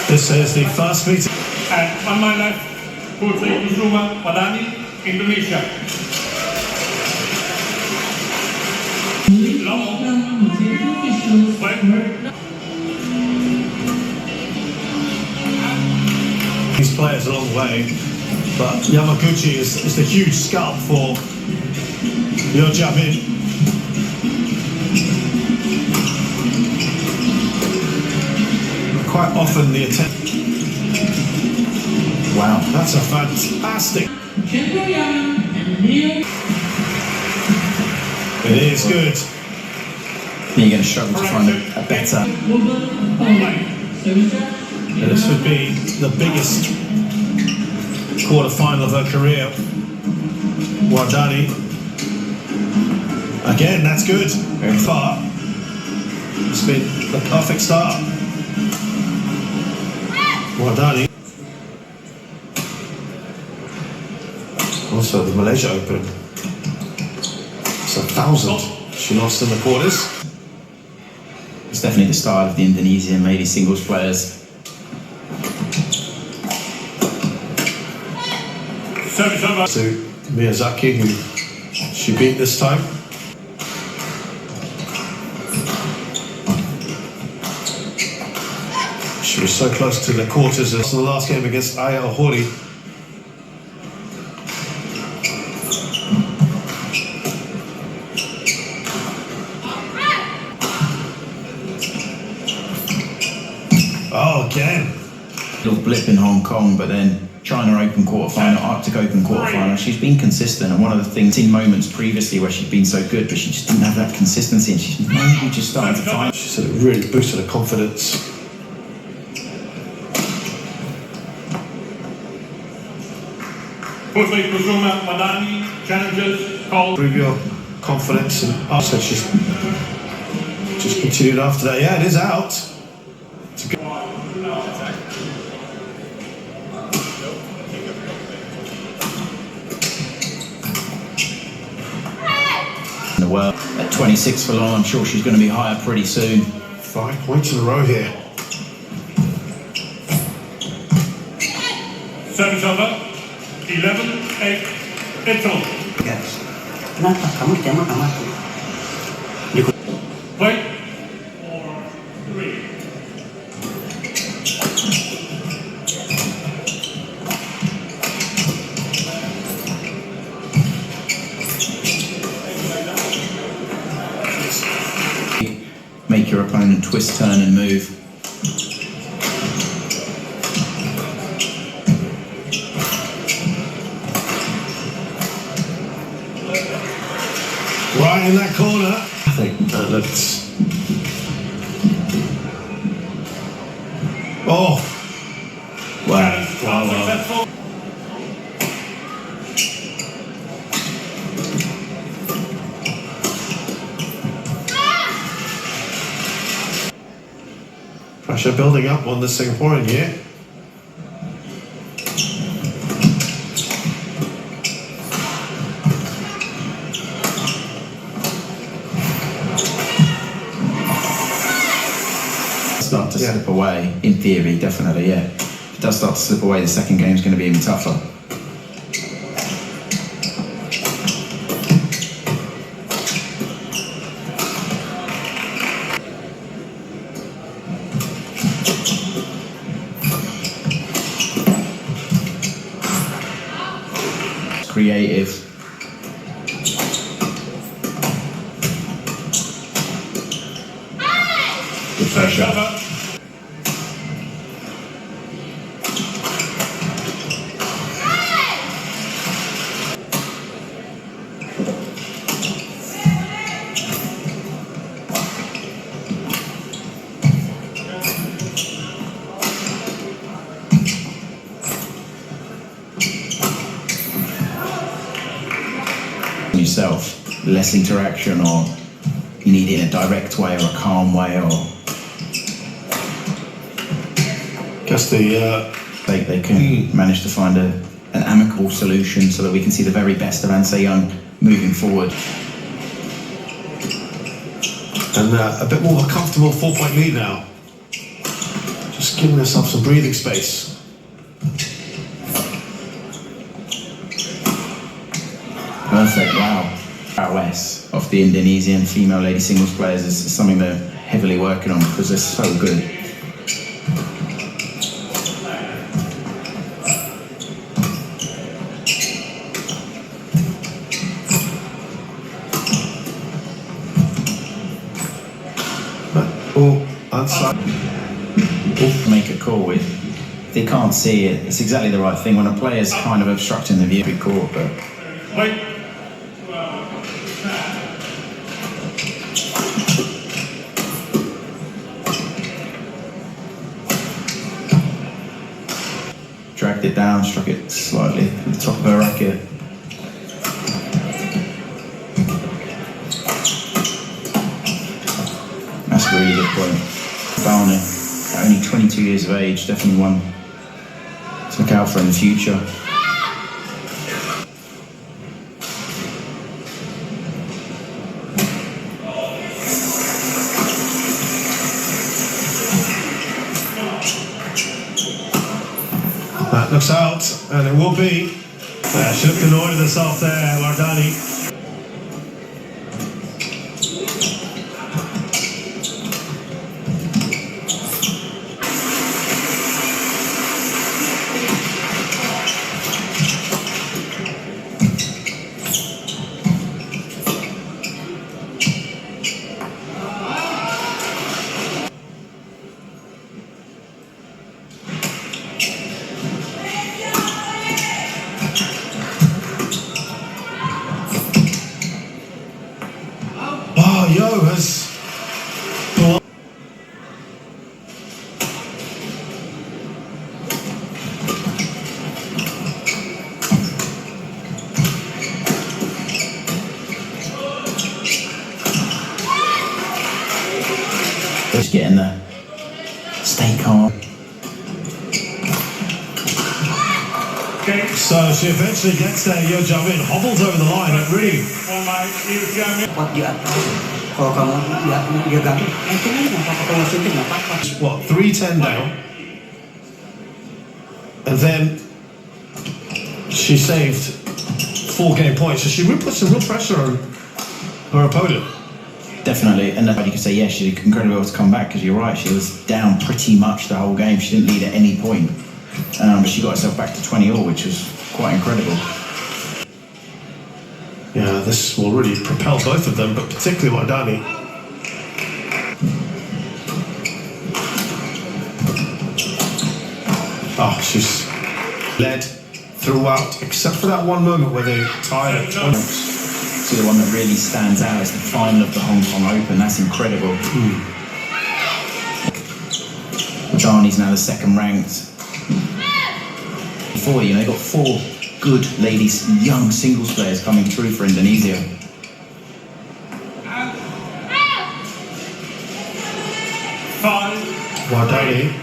This is the first meeting. And on my left, Putri Wardani, Indonesia. These players a long way, but Yamaguchi is the huge scalp for Yeo Jia. Quite often the attempt. Wow, that's a fantastic. It is good. You're going to struggle to find a better. This would be the biggest quarter-final of her career. Wardani. Again, that's good. Very far. It's been the perfect start. Wardani. Also the Malaysia Open. It's 1,000 she lost in the quarters. It's definitely the style of the Indonesian lady singles players. To Miyazaki, who she beat this time. She was so close to the quarters in the last game against Aya Ohori. Oh, again. Little blip in Hong Kong, but then China Open quarterfinal, Arctic Open quarterfinal. She's been consistent, and one of the things, seen moments previously where she'd been so good, but she just didn't have that consistency, and she's maybe just starting to find. She said it really boosted her confidence. Putri Wardani, challengers, call. Improve your confidence, and also she's just continued after that. Yeah, it is out. It's a good. In the world at 26 for long, I'm sure she's going to be higher pretty soon. 5 points in a row here. Service over. 11-8. Italy. Yes. Kenapa kamu tembak sama aku? Wait. 4-3. Make your opponent twist, turn and move. Right in that corner. I think that looks. Oh! Wow. Successful. Pressure building up on the Singaporean here. Start to slip away, in theory, definitely, yeah. If it does start to slip away, the second game's going to be even tougher. Creative. Good first shot. Yourself, less interaction, or you need it in a direct way or a calm way, or Guess the they can manage to find an amicable solution so that we can see the very best of An Se Young moving forward. And a bit more of a comfortable 4-point lead now. Just giving herself some breathing space. Perfect, wow. Prowess of the Indonesian female lady singles players is something they're heavily working on because they're so good. Make a call with. They can't see it. It's exactly the right thing when a player's kind of obstructing the view. Big court, but. Wait. Dragged it down, struck it slightly at the top of her racket. That's a really good point. Barney, only 22 years of age, definitely one to look out for in the future. That looks out, and it will be. She looked annoyed with herself there, Wardani. Yeo has just getting there. Stay calm. Okay. so she eventually gets there. Yeo Jia hobbles over the line, but really. Kuat di atas. Kalau kamu dia ganti, itu nggak apa-apa. Kalau suntik nggak apa-apa. What, 3-10 down, and then she saved 4 game points, so she really put some real pressure on her opponent. Definitely, and you could say, yeah, she did incredibly well to come back, because you're right, she was down pretty much the whole game. She didn't lead at any point, but she got herself back to 20-all, which was quite incredible. Yeah, this will really propel both of them, but particularly Wardani. Oh, she's led throughout, except for that one moment where they tied at 20. So the one that really stands out is the final of the Hong Kong Open. That's incredible. Wardani's now the second ranked. Before, you know, they got 4 good ladies, young singles players coming through for Indonesia. Wardani.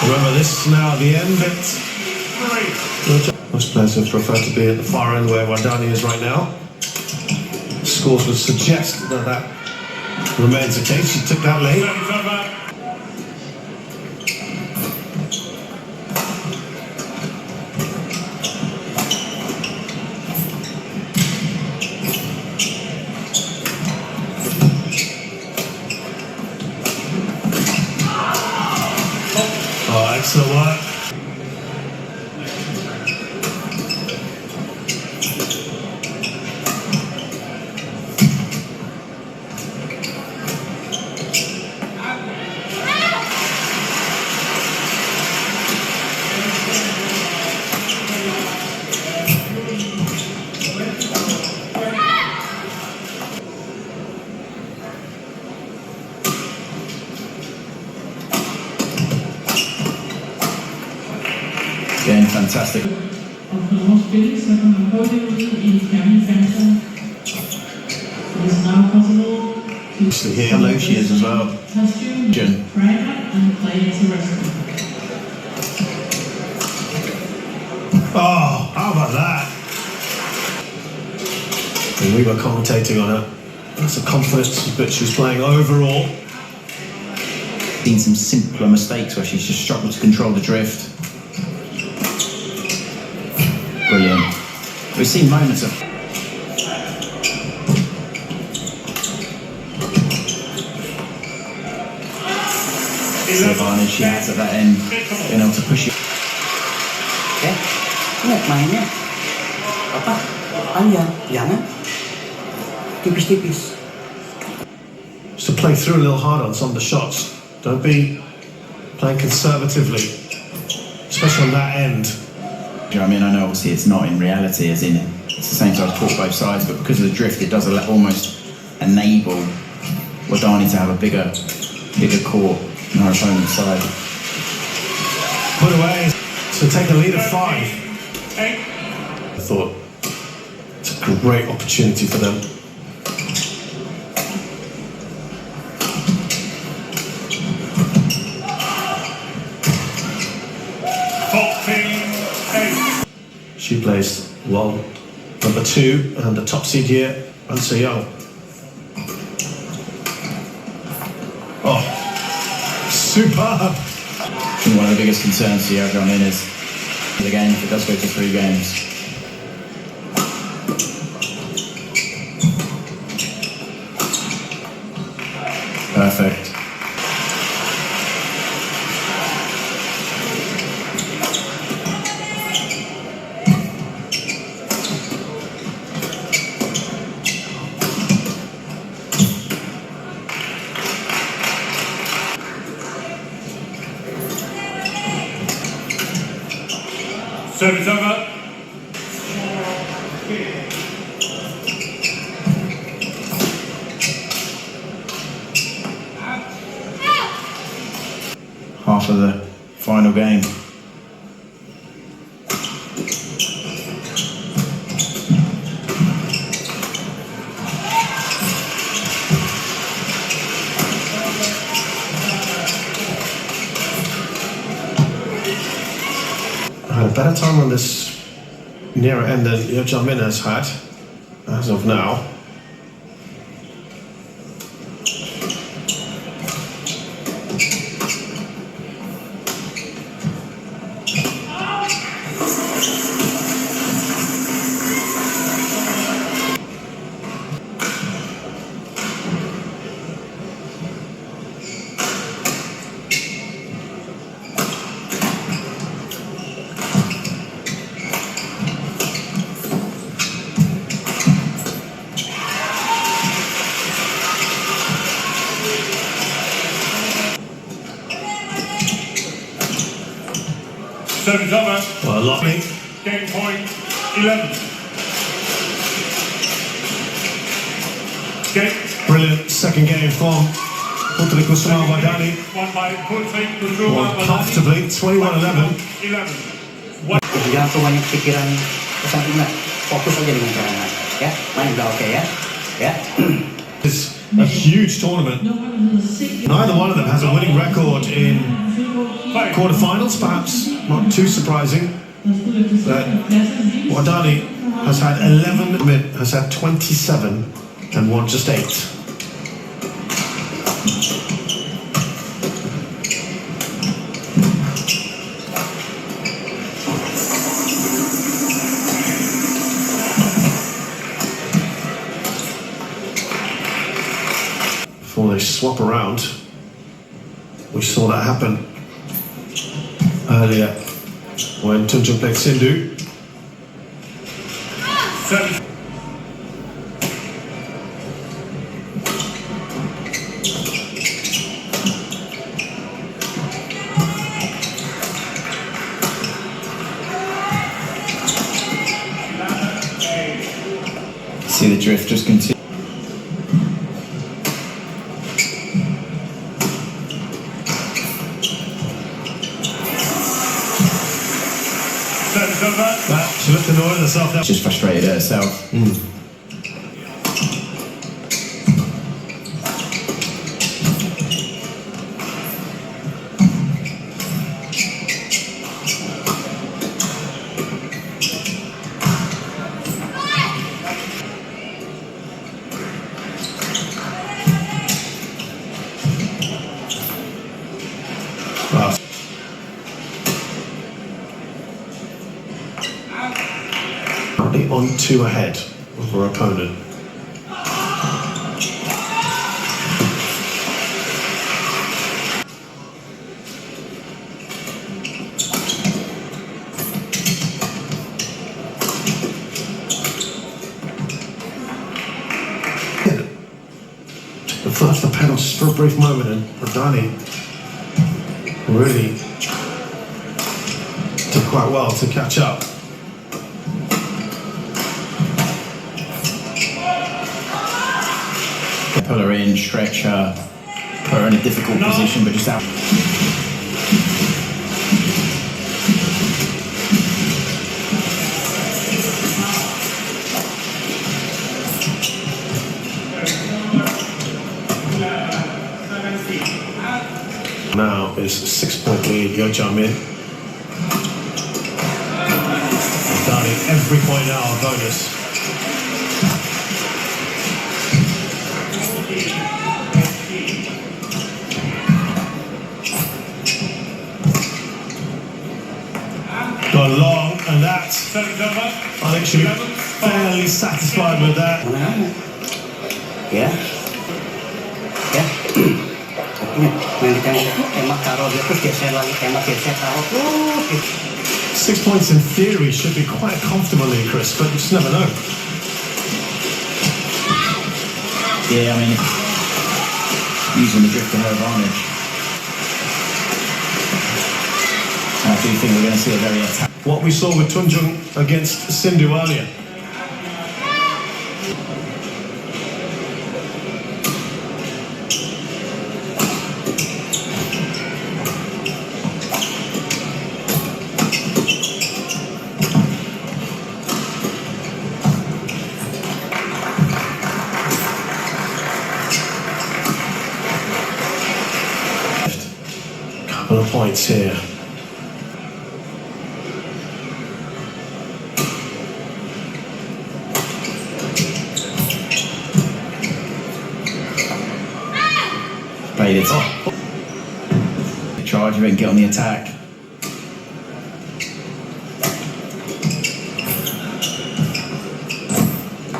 Remember, this is now the end bit. Most players would prefer to be at the far end where Wardani is right now. Scores would suggest that that remains the case. She took that late. Oh, excellent work. Again, fantastic. How low she is as well. Try it out and play as a wrestler. when we were commentating on her. That's the confidence that she's playing overall. Seen some simpler mistakes where she's just struggled to control the drift. Brilliant. We've seen moments of the advantage she has at that end, being able to push it. Ingat mainnya apa? Panjang, jangan tipis-tipis. Just to play through a little harder on some of the shots. Don't be playing conservatively, especially on that end. Do you know what I mean? I know obviously it's not in reality, as in it's the same size court both sides, but because of the drift, it does almost enable Wardani to have a bigger court on her opponent's side. Put away to take a lead of 5. I thought it's a great opportunity for them. She plays well, number 2 and the top seed here, Yeo. Oh, superb! I think one of the biggest concerns for Yeo Jia is the game, if it does go to 3 games. Perfect. Service over. Half of the final game. I had a better time on this nearer end than Yeo Jia has had, as of now. Service over. Well, a lot. Game point 11. Game. Brilliant second game from Putri Wardani. Won by Putri Won comfortably, 21-11. 11. Jangan terlalu banyak pikiran kesampingan, fokus aja dengan caranya, ya. Main udah oke ya, ya. It's a huge tournament. Neither one of them has a winning record in quarterfinals, perhaps not too surprising. But Wardani has had 11, has had 27 and won just 8. Before they swap around, we saw that happen earlier when Tunjung played Sindhu. See the drift just continue. She looked annoyed at herself now. Just frustrated at herself. Well, currently on 2 ahead of her opponent. Off the pedal just for a brief moment, and Wardani really did quite well to catch up. Pull her in, stretch her, put her in a difficult position, but just out. Now is a 6-point lead, Yeo Jia. Wardani, every point now a bonus. Got long, and that, I think she'll be fairly satisfied with that. Ya. Main tembak taruh dia terus geser lagi, tembak geser taruh terus. 6 points in theory should be quite comfortable in Chris, but you just never know. Yeah, I mean, using the drift to her advantage. I do think we're going to see a very attack. What we saw with Tunjung against Sindhu earlier. Couple of points here. Played it off. Charge her and get on the attack.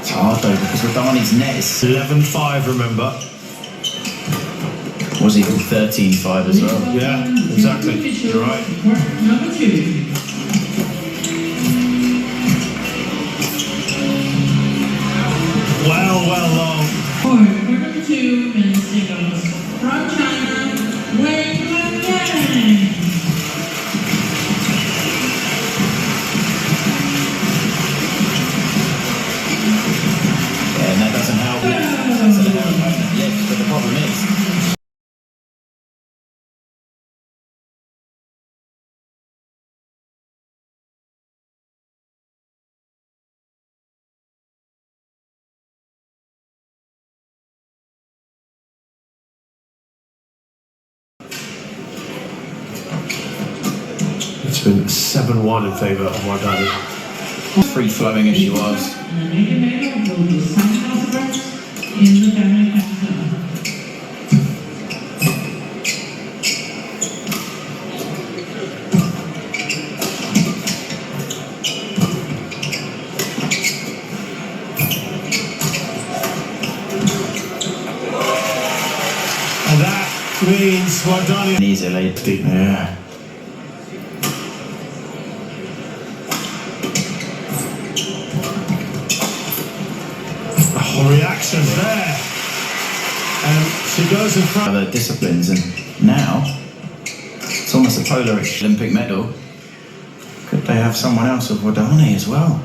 It's hard though because Wardani's net is 11-5, remember. was even 13-5 as well. Yeah, exactly. You're right. Number 2. Well long. For number 2, men's singles from China, Wei Yang. Yeah, and that doesn't help. So her opponent lifts, but the problem is. It's been 7-1 in favour of Wardani. Free flowing as she was. And the naked medal will be Science House in the family capital. And that means Wardani. Easily. Yeah. Reactions there, and she goes in front. Other disciplines, and now it's almost a polar Olympic medal. Could they have someone else of Wardani as well?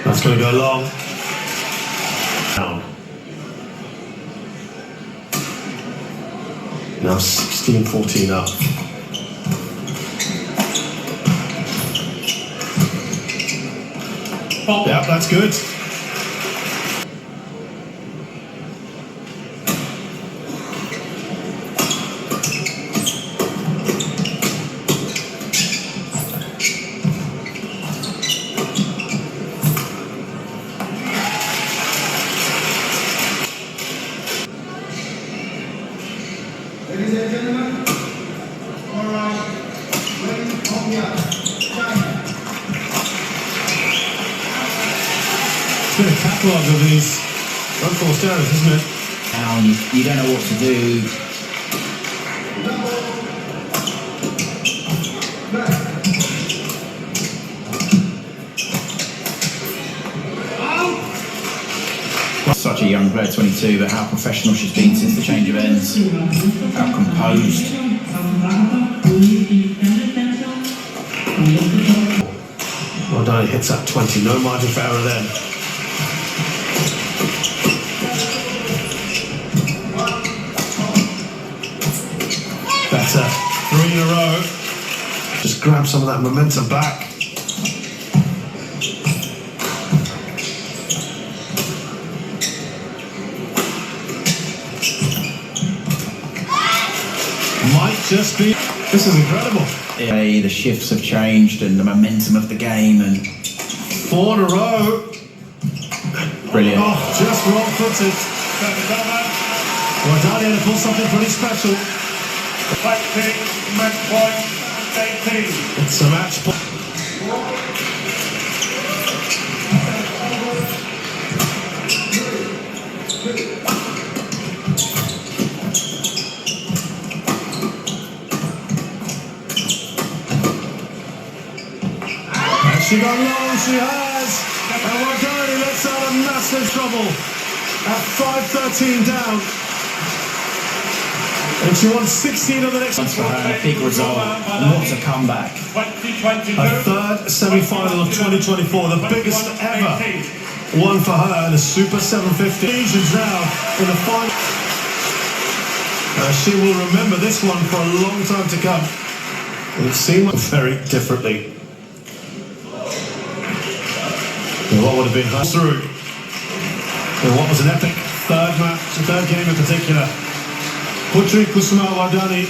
That's going to go long. Down. Now 16-14 up. Oh. Yeah, that's good. It's been a catalogue of these unforced errors, isn't it? Down, you don't know what to do. Such a young player, 22, but how professional she's been since the change of ends. How composed. Wardani hits that 20, no margin for error then. Better, 3 in a row. Just grab some of that momentum back. Might just be. This is incredible. Yeah, the shifts have changed and the momentum of the game and 4 in a row. brilliant. Oh, just wrong footed. Wardani had to pull something pretty special. Match point 18. It's a match point. She got long, she has, and Wardani lets out a massive trouble at 5-13 down. And she won 16 of the next. For her, a big result, and what a comeback. A third semi-final of 2024, the biggest ever one for her in a Super 750. Asians now in the final. She will remember this one for a long time to come. It seemed very differently. And what would have been her through? And what was an epic third match, the third game in particular. Putri Wardani.